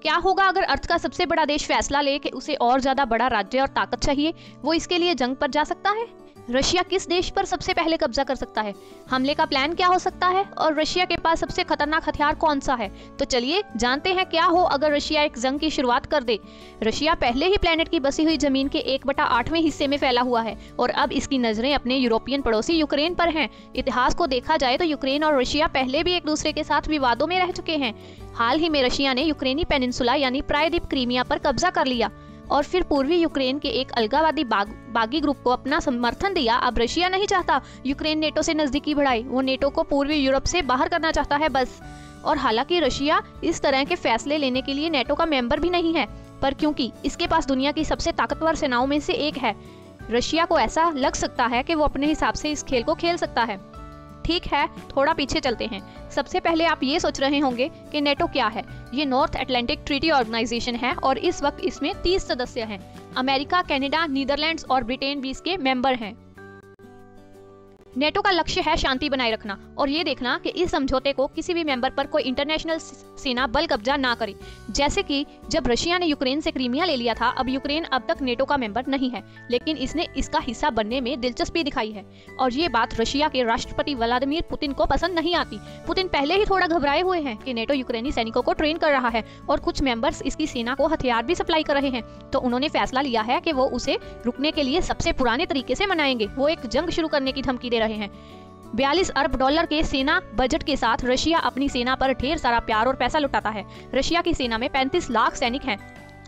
क्या होगा अगर अर्थ का सबसे बड़ा देश फैसला ले कि उसे और ज्यादा बड़ा राज्य और ताकत चाहिए, वो इसके लिए जंग पर जा सकता है? रशिया किस देश पर सबसे पहले कब्जा कर सकता है? हमले का प्लान क्या हो सकता है? और रशिया के पास सबसे खतरनाक हथियार कौन सा है? तो चलिए जानते हैं क्या हो अगर रशिया एक जंग की शुरुआत कर दे। रशिया पहले ही प्लेनेट की बसी हुई जमीन के 1/8वें हिस्से में फैला हुआ है और अब इसकी नजरें अपने यूरोपियन पड़ोसी यूक्रेन पर हैं। इतिहास को देखा जाए तो यूक्रेन और रशिया पहले भी एक दूसरे के साथ विवादों में रह चुके हैं। हाल ही में रशिया ने यूक्रेनी पेनिनसुला यानी प्रायद्वीप क्रीमिया पर कब्जा कर लिया और फिर पूर्वी यूक्रेन के एक अलगाववादी बागी ग्रुप को अपना समर्थन दिया। अब रशिया नहीं चाहता यूक्रेन नेटो से नजदीकी बढ़ाए, वो नेटो को पूर्वी यूरोप से बाहर करना चाहता है बस। और हालांकि रशिया इस तरह के फैसले लेने के लिए नेटो का मेंबर भी नहीं है, पर क्योंकि इसके पास दुनिया की सबसे ताकतवर सेनाओं में से एक है, रशिया को ऐसा लग सकता है कि वो अपने हिसाब से इस खेल को खेल सकता है। ठीक है, थोड़ा पीछे चलते हैं। सबसे पहले आप ये सोच रहे होंगे कि नेटो क्या है। ये नॉर्थ अटलांटिक ट्रीटी ऑर्गेनाइजेशन है और इस वक्त इसमें 30 सदस्य हैं। अमेरिका, कनाडा, नीदरलैंड्स और ब्रिटेन भी इसके मेंबर हैं। नेटो का लक्ष्य है शांति बनाए रखना और ये देखना कि इस समझौते को किसी भी मेंबर पर कोई इंटरनेशनल सेना बल कब्जा ना करे। जैसे कि जब रशिया ने यूक्रेन से क्रीमिया ले लिया था, अब यूक्रेन अब तक नेटो का मेंबर नहीं है, लेकिन इसने इसका हिस्सा बनने में दिलचस्पी दिखाई है और ये बात रशिया के राष्ट्रपति व्लादिमीर पुतिन को पसंद नहीं आती। पुतिन पहले ही थोड़ा घबराए हुए हैं कि नेटो यूक्रेनी सैनिकों को ट्रेन कर रहा है और कुछ मेंबर्स इसकी सेना को हथियार भी सप्लाई कर रहे हैं, तो उन्होंने फैसला लिया है कि वो उसे रुकने के लिए सबसे पुराने तरीके से मनाएंगे। वो एक जंग शुरू करने की धमकी दे रहे हैं। 42 अरब डॉलर के सेना बजट के साथ रशिया अपनी सेना पर ढेर सारा प्यार और पैसा लुटाता है। रशिया की सेना में 35 लाख सैनिक हैं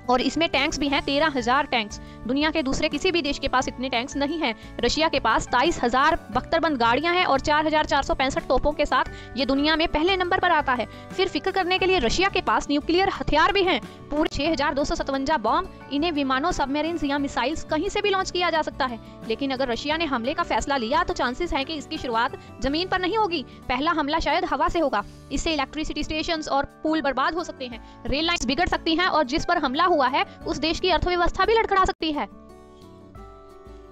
और इसमें टैंक्स भी हैं 13,000 टैंक्स। दुनिया के दूसरे किसी भी देश के पास इतने टैंक्स नहीं हैं। रशिया के पास 23,000 बख्तरबंद गाड़ियां हैं और 4,465 तोपों के साथ ये दुनिया में पहले नंबर पर आता है। फिर फिक्र करने के लिए रशिया के पास न्यूक्लियर हथियार भी हैं, पूरे 6,257 बॉम्ब। इन्हें विमानों, सबमरीन्स या मिसाइल्स कहीं से भी लॉन्च किया जा सकता है। लेकिन अगर रशिया ने हमले का फैसला लिया तो चांसेस है कि इसकी शुरुआत जमीन पर नहीं होगी, पहला हमला शायद हवा से होगा। इससे इलेक्ट्रिसिटी स्टेशंस और पुल बर्बाद हो सकते हैं, रेल लाइंस बिगड़ सकती हैं और जिस पर हमला हुआ है उस देश की अर्थव्यवस्था भी लड़खड़ा सकती है।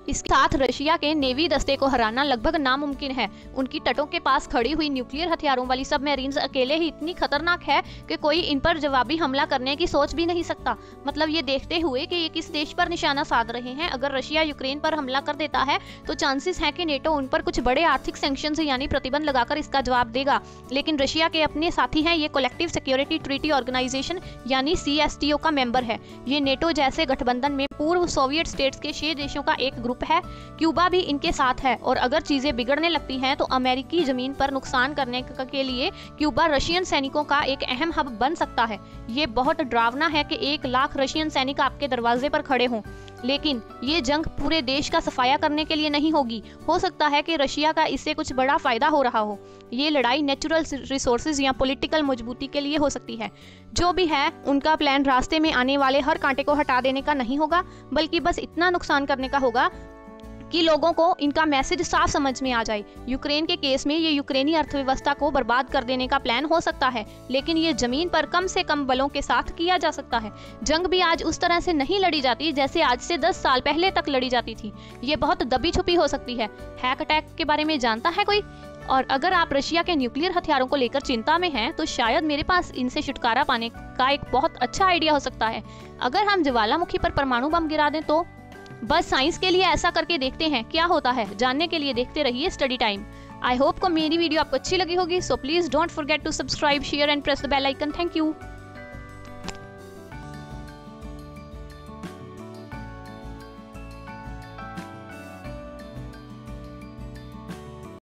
इसके साथ रशिया के नेवी दस्ते को हराना लगभग नामुमकिन है। उनकी तटों के पास खड़ी हुई न्यूक्लियर हथियारों वाली सबमरीन्स अकेले ही इतनी खतरनाक है कि कोई इन पर जवाबी हमला करने की सोच भी नहीं सकता। मतलब ये देखते हुए कि ये किस देश पर निशाना साध रहे हैं, अगर रशिया यूक्रेन पर हमला कर देता है तो चांसेस है कि नेटो उन पर कुछ बड़े आर्थिक सैंक्शंस यानी प्रतिबंध लगाकर इसका जवाब देगा। लेकिन रशिया के अपने साथी हैं, ये कलेक्टिव सिक्योरिटी ट्रीटी ऑर्गेनाइजेशन यानी CSTO का मेंबर है। ये नेटो जैसे गठबंधन में पूर्व सोवियत स्टेट्स के 6 देशों का एक ग्रुप है। क्यूबा भी इनके साथ है और अगर चीजें बिगड़ने लगती हैं तो अमेरिकी जमीन पर नुकसान करने के लिए क्यूबा रशियन सैनिकों का एक अहम हब बन सकता है। ये बहुत डरावना है कि 1 लाख रशियन सैनिक आपके दरवाजे पर खड़े हों। लेकिन ये जंग पूरे देश का सफाया करने के लिए नहीं होगी। हो सकता है कि रशिया का इससे कुछ बड़ा फायदा हो रहा हो। ये लड़ाई नेचुरल रिसोर्सेज या पॉलिटिकल मजबूती के लिए हो सकती है। जो भी है, उनका प्लान रास्ते में आने वाले हर कांटे को हटा देने का नहीं होगा, बल्कि बस इतना नुकसान करने का होगा कि लोगों को इनका मैसेज साफ समझ में आ जाए। यूक्रेन के केस में ये यूक्रेनी अर्थव्यवस्था को बर्बाद कर देने का प्लान हो सकता है, लेकिन ये जमीन पर कम से कम बलों के साथ किया जा सकता है। जंग भी आज उस तरह से नहीं लड़ी जाती जैसे आज से 10 साल पहले तक लड़ी जाती थी। ये बहुत दबी छुपी हो सकती है। हैक अटैक के बारे में जानता है कोई? और अगर आप रशिया के न्यूक्लियर हथियारों को लेकर चिंता में हैं, तो शायद मेरे पास इनसे छुटकारा पाने का एक बहुत अच्छा आइडिया हो सकता है। अगर हम ज्वालामुखी पर परमाणु बम गिरा दें तो बस साइंस के लिए ऐसा करके देखते हैं क्या होता है। जानने के लिए देखते रहिए स्टडी टाइम। आई होप को मेरी वीडियो आपको अच्छी लगी होगी, so please don't forget to subscribe, share and press the bell icon. Thank you.